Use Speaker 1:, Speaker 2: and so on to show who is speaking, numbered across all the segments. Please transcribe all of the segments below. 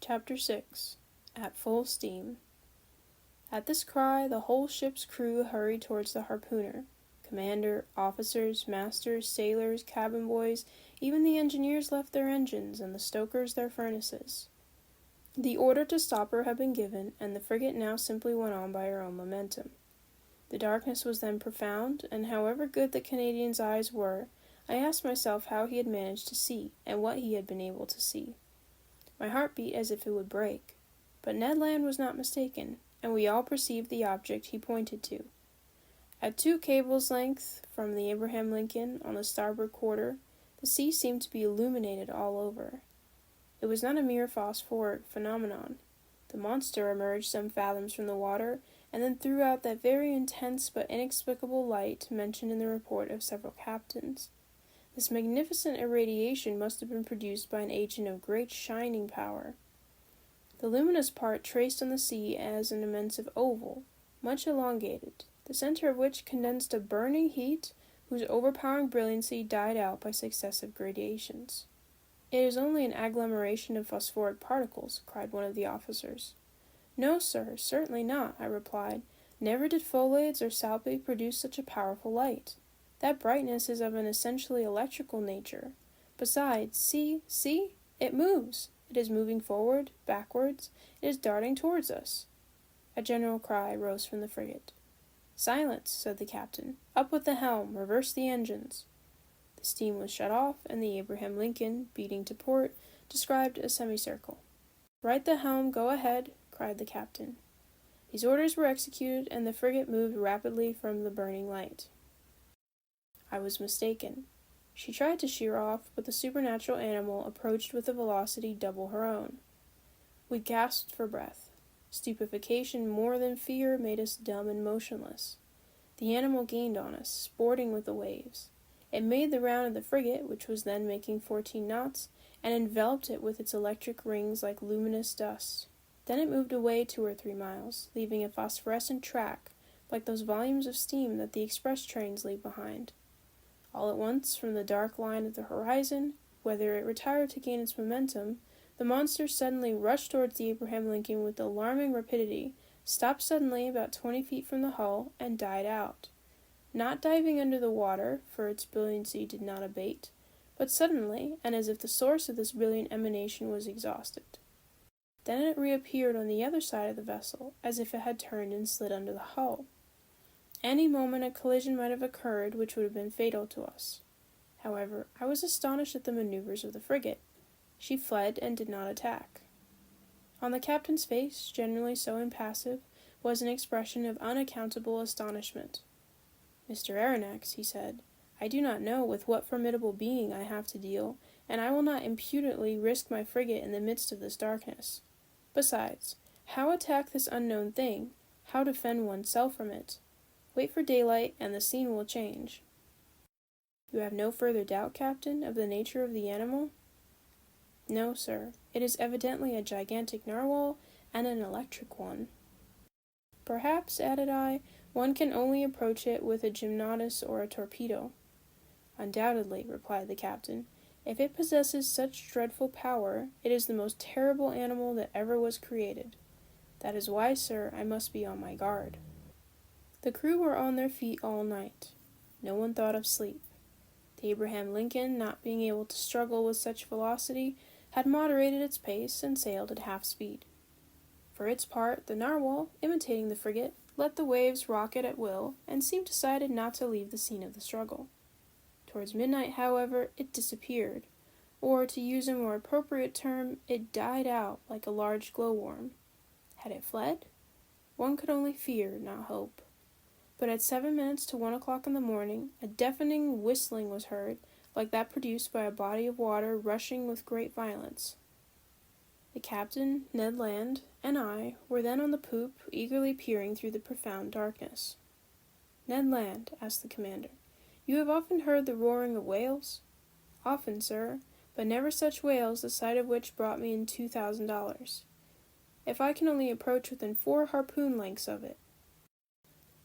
Speaker 1: Chapter 6. At Full Steam. At this cry, the whole ship's crew hurried towards the harpooner. Commander, officers, masters, sailors, cabin boys, even the engineers left their engines, and the stokers their furnaces. The order to stop her had been given, and the frigate now simply went on by her own momentum. The darkness was then profound, and however good the Canadian's eyes were, I asked myself how he had managed to see, and what he had been able to see. My heart beat as if it would break. But Ned Land was not mistaken, and we all perceived the object he pointed to. At 2 cables' length from the Abraham Lincoln on the starboard quarter, the sea seemed to be illuminated all over. It was not a mere phosphoric phenomenon. The monster emerged some fathoms from the water, and then threw out that very intense but inexplicable light mentioned in the report of several captains. This magnificent irradiation must have been produced by an agent of great shining power. The luminous part traced on the sea as an immense oval, much elongated, the center of which condensed a burning heat whose overpowering brilliancy died out by successive gradations. "It is only an agglomeration of phosphoric particles," cried one of the officers. "No, sir, certainly not," I replied. "Never did Foliades or Salpe produce such a powerful light. That brightness is of an essentially electrical nature. Besides, see, it moves. It is moving forward, backwards. It is darting towards us." A general cry rose from the frigate. "Silence," said the captain. "Up with the helm, reverse the engines." The steam was shut off, and the Abraham Lincoln, beating to port, described a semicircle. "Right the helm, go ahead," cried the captain. These orders were executed, and the frigate moved rapidly from the burning light. I was mistaken. She tried to sheer off, but the supernatural animal approached with a velocity double her own. We gasped for breath. Stupefaction more than fear made us dumb and motionless. The animal gained on us, sporting with the waves. It made the round of the frigate, which was then making 14 knots, and enveloped it with its electric rings like luminous dust. Then it moved away 2 or 3 miles, leaving a phosphorescent track, like those volumes of steam that the express trains leave behind. All at once, from the dark line of the horizon, whether it retired to gain its momentum, the monster suddenly rushed towards the Abraham Lincoln with alarming rapidity, stopped suddenly about 20 feet from the hull, and died out. Not diving under the water, for its brilliancy did not abate, but suddenly, and as if the source of this brilliant emanation was exhausted. Then it reappeared on the other side of the vessel, as if it had turned and slid under the hull. Any moment a collision might have occurred which would have been fatal to us. However, I was astonished at the maneuvers of the frigate. She fled and did not attack. On the captain's face, generally so impassive, was an expression of unaccountable astonishment. "Mr. Aronnax," he said, "I do not know with what formidable being I have to deal, and I will not impudently risk my frigate in the midst of this darkness. Besides, how attack this unknown thing? How defend oneself from it? Wait for daylight, and the scene will change." "You have no further doubt, Captain, of the nature of the animal?" "No, sir. It is evidently a gigantic narwhal, and an electric one." "Perhaps," added I, "one can only approach it with a gymnotus or a torpedo." "Undoubtedly," replied the captain. "If it possesses such dreadful power, it is the most terrible animal that ever was created. That is why, sir, I must be on my guard." The crew were on their feet all night. No one thought of sleep. The Abraham Lincoln, not being able to struggle with such velocity, had moderated its pace and sailed at half speed. For its part, the narwhal, imitating the frigate, let the waves rock it at will, and seemed decided not to leave the scene of the struggle. Towards midnight, however, it disappeared, or, to use a more appropriate term, it died out like a large glowworm. Had it fled? One could only fear, not hope. But at 7 minutes to 1 o'clock in the morning, a deafening whistling was heard, like that produced by a body of water rushing with great violence. The captain, Ned Land, and I were then on the poop, eagerly peering through the profound darkness. "Ned Land," asked the commander, "you have often heard the roaring of whales?" "Often, sir, but never such whales the sight of which brought me in $2,000. If I can only approach within 4 harpoon lengths of it."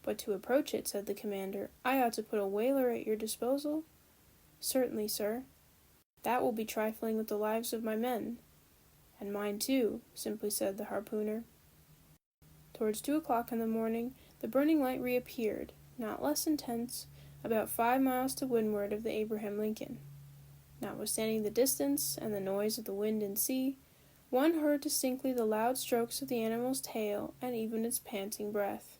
Speaker 1: "But to approach it," said the commander, "I ought to put a whaler at your disposal?" "Certainly, sir." "That will be trifling with the lives of my men." "And mine too," simply said the harpooner. Towards 2 o'clock in the morning, the burning light reappeared, not less intense, about 5 miles to windward of the Abraham Lincoln. Notwithstanding the distance and the noise of the wind and sea, one heard distinctly the loud strokes of the animal's tail and even its panting breath.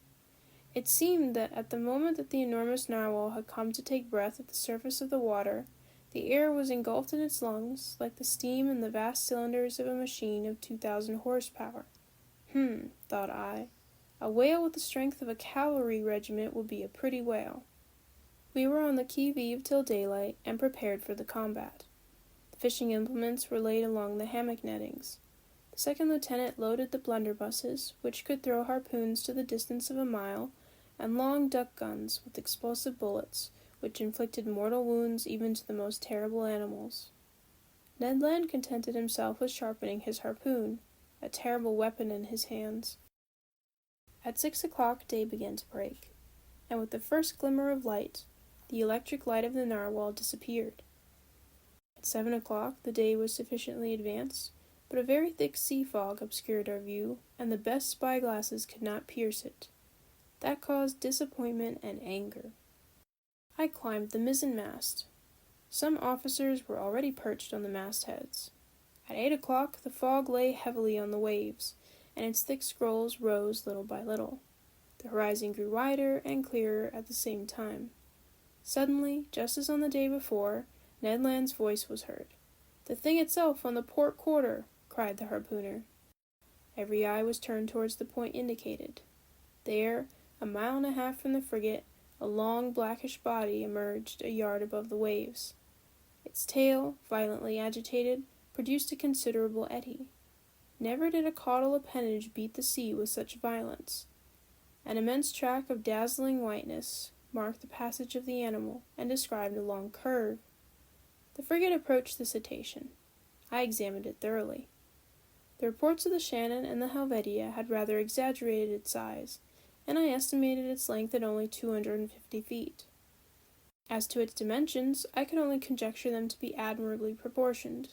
Speaker 1: It seemed that at the moment that the enormous narwhal had come to take breath at the surface of the water, the air was engulfed in its lungs like the steam in the vast cylinders of a machine of 2,000 horsepower. Thought I, a whale with the strength of a cavalry regiment would be a pretty whale. We were on the qui-vive till daylight and prepared for the combat. The fishing implements were laid along the hammock nettings. The second lieutenant loaded the blunderbusses, which could throw harpoons to the distance of a mile, and long duck guns with explosive bullets, which inflicted mortal wounds even to the most terrible animals. Ned Land contented himself with sharpening his harpoon, a terrible weapon in his hands. At 6 o'clock day began to break, and with the first glimmer of light, the electric light of the narwhal disappeared. At 7 o'clock the day was sufficiently advanced, but a very thick sea fog obscured our view, and the best spy-glasses could not pierce it. That caused disappointment and anger. I climbed the mizzen-mast. Some officers were already perched on the mastheads. At 8 o'clock the fog lay heavily on the waves, and its thick scrolls rose little by little. The horizon grew wider and clearer at the same time. Suddenly, just as on the day before, Ned Land's voice was heard. "The thing itself on the port quarter!" cried the harpooner. Every eye was turned towards the point indicated. There, a mile and a half from the frigate, a long blackish body emerged a yard above the waves. Its tail, violently agitated, produced a considerable eddy. Never did a caudal appendage beat the sea with such violence. An immense track of dazzling whiteness marked the passage of the animal, and described a long curve. The frigate approached the cetacean. I examined it thoroughly. The reports of the Shannon and the Helvetia had rather exaggerated its size, and I estimated its length at only 250 feet. As to its dimensions, I could only conjecture them to be admirably proportioned.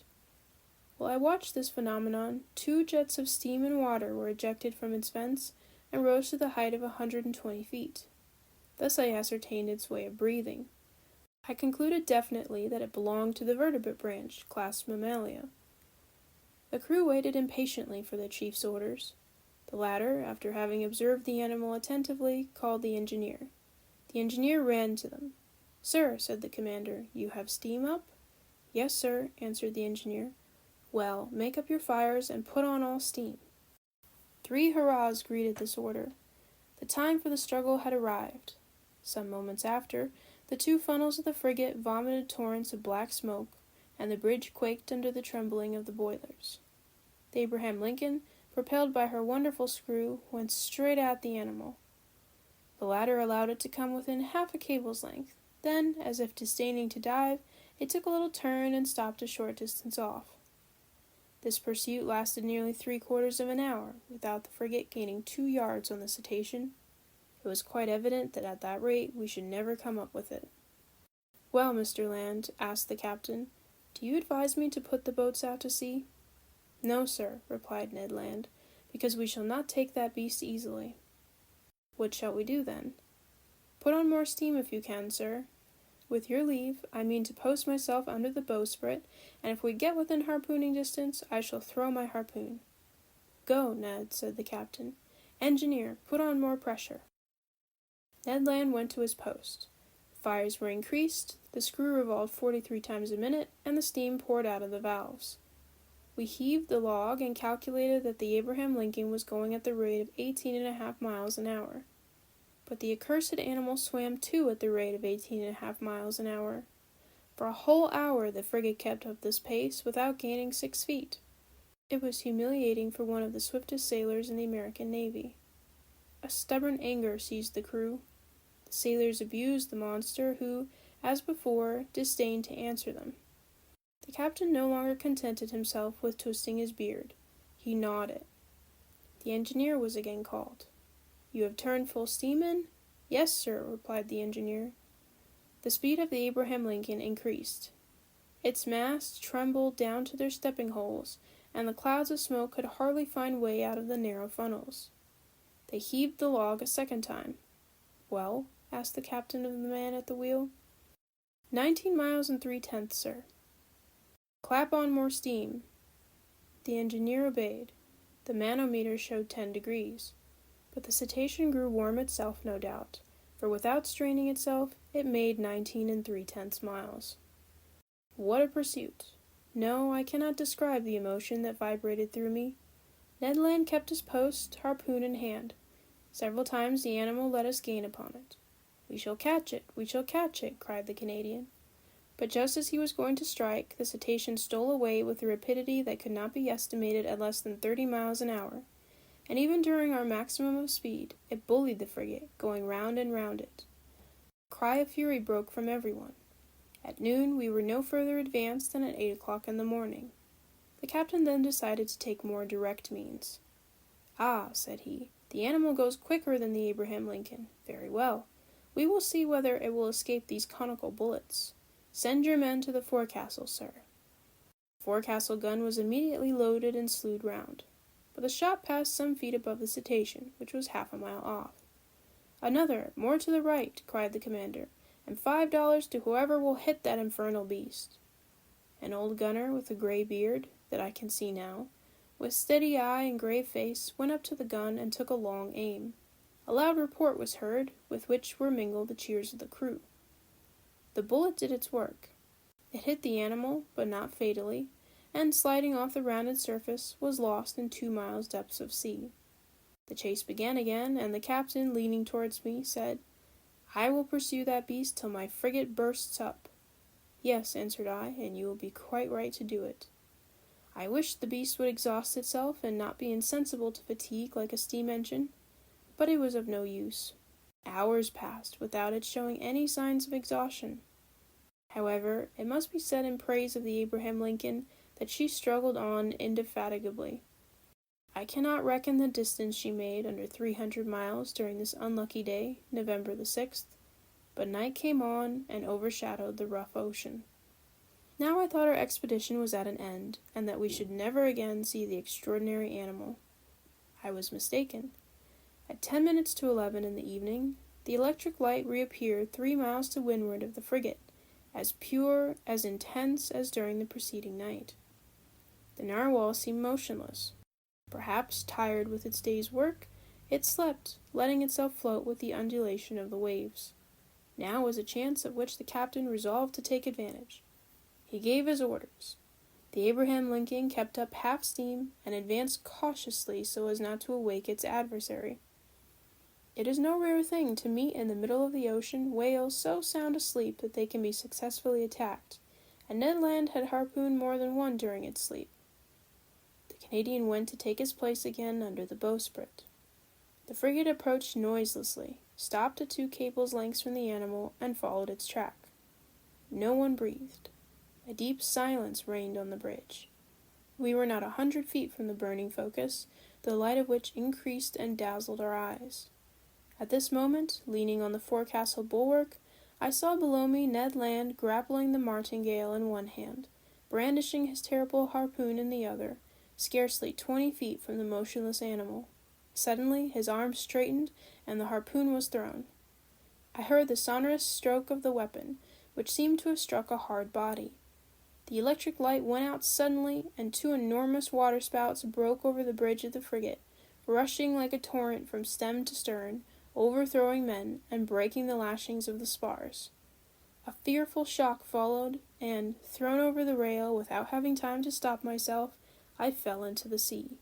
Speaker 1: While I watched this phenomenon, 2 jets of steam and water were ejected from its vents and rose to the height of 120 feet. Thus I ascertained its way of breathing. I concluded definitely that it belonged to the vertebrate branch, class Mammalia. The crew waited impatiently for the chief's orders. The latter, after having observed the animal attentively, called the engineer. The engineer ran to them. "Sir," said the commander, "you have steam up?" "Yes, sir," answered the engineer. "Well, make up your fires and put on all steam." 3 hurrahs greeted this order. The time for the struggle had arrived. Some moments after, the 2 funnels of the frigate vomited torrents of black smoke, and the bridge quaked under the trembling of the boilers. The Abraham Lincoln, propelled by her wonderful screw, went straight at the animal. The latter allowed it to come within half a cable's length. Then, as if disdaining to dive, it took a little turn and stopped a short distance off. This pursuit lasted nearly 3/4 of an hour, without the frigate gaining 2 yards on the cetacean. It was quite evident that at that rate we should never come up with it. "Well, Mr. Land," asked the captain, "do you advise me to put the boats out to sea?" "No, sir," replied Ned Land, "because we shall not take that beast easily." "What shall we do, then?" "Put on more steam if you can, sir. With your leave, I mean to post myself under the bowsprit, and if we get within harpooning distance, I shall throw my harpoon." "Go, Ned," said the captain. "Engineer, put on more pressure." Ned Land went to his post. The fires were increased, the screw revolved 43 times a minute, and the steam poured out of the valves. We heaved the log and calculated that the Abraham Lincoln was going at the rate of 18.5 miles an hour. But the accursed animal swam too at the rate of 18.5 miles an hour. For a whole hour the frigate kept up this pace without gaining 6 feet. It was humiliating for one of the swiftest sailors in the American Navy. A stubborn anger seized the crew. The sailors abused the monster, who, as before, disdained to answer them. The captain no longer contented himself with twisting his beard. He gnawed it. The engineer was again called. "You have turned full steam in?" "Yes, sir," replied the engineer. The speed of the Abraham Lincoln increased. Its masts trembled down to their stepping holes, and the clouds of smoke could hardly find way out of the narrow funnels. They heaved the log a second time. "Well?" asked the captain of the man at the wheel. 19 miles and 3/10, sir." "Clap on more steam." The engineer obeyed. The manometer showed 10 degrees. But the cetacean grew warm itself, no doubt, for without straining itself, it made 19 3/10 miles. What a pursuit! No, I cannot describe the emotion that vibrated through me. Ned Land kept his post, harpoon in hand. Several times the animal let us gain upon it. "We shall catch it! We shall catch it!" cried the Canadian. But just as he was going to strike, the cetacean stole away with a rapidity that could not be estimated at less than 30 miles an hour, and even during our maximum of speed, it bullied the frigate, going round and round it. A cry of fury broke from everyone. At noon we were no further advanced than at 8 o'clock in the morning. The captain then decided to take more direct means. "Ah," said he, "the animal goes quicker than the Abraham Lincoln. Very well. We will see whether it will escape these conical bullets. Send your men to the forecastle, sir." The forecastle gun was immediately loaded and slewed round, but the shot passed some feet above the cetacean, which was half a mile off. "Another, more to the right," cried the commander, "and $5 to whoever will hit that infernal beast." An old gunner with a gray beard, that I can see now, with steady eye and grave face, went up to the gun and took a long aim. A loud report was heard, with which were mingled the cheers of the crew. The bullet did its work. It hit the animal, but not fatally, and sliding off the rounded surface, was lost in 2 miles' depths of sea. The chase began again, and the captain, leaning towards me, said, "I will pursue that beast till my frigate bursts up." "Yes," answered I, "and you will be quite right to do it." I wished the beast would exhaust itself and not be insensible to fatigue like a steam engine, but it was of no use. Hours passed without its showing any signs of exhaustion. However, it must be said in praise of the Abraham Lincoln that she struggled on indefatigably. I cannot reckon the distance she made under 300 miles during this unlucky day, November the 6th, but night came on and overshadowed the rough ocean. Now I thought our expedition was at an end, and that we should never again see the extraordinary animal. I was mistaken. At 10 minutes to 11 in the evening, the electric light reappeared 3 miles to windward of the frigate, as pure, as intense as during the preceding night. The narwhal seemed motionless. Perhaps, tired with its day's work, it slept, letting itself float with the undulation of the waves. Now was a chance of which the captain resolved to take advantage. He gave his orders. The Abraham Lincoln kept up half steam and advanced cautiously so as not to awake its adversary. It is no rare thing to meet in the middle of the ocean whales so sound asleep that they can be successfully attacked, and Ned Land had harpooned more than one during its sleep. The Canadian went to take his place again under the bowsprit. The frigate approached noiselessly, stopped at 2 cables' lengths from the animal, and followed its track. No one breathed. A deep silence reigned on the bridge. We were not 100 feet from the burning focus, the light of which increased and dazzled our eyes. At this moment, leaning on the forecastle bulwark, I saw below me Ned Land grappling the martingale in one hand, brandishing his terrible harpoon in the other, scarcely 20 feet from the motionless animal. Suddenly his arm straightened, and the harpoon was thrown. I heard the sonorous stroke of the weapon, which seemed to have struck a hard body. The electric light went out suddenly, and 2 enormous waterspouts broke over the bridge of the frigate, rushing like a torrent from stem to stern, overthrowing men and breaking the lashings of the spars. A fearful shock followed, and, thrown over the rail without having time to stop myself, I fell into the sea.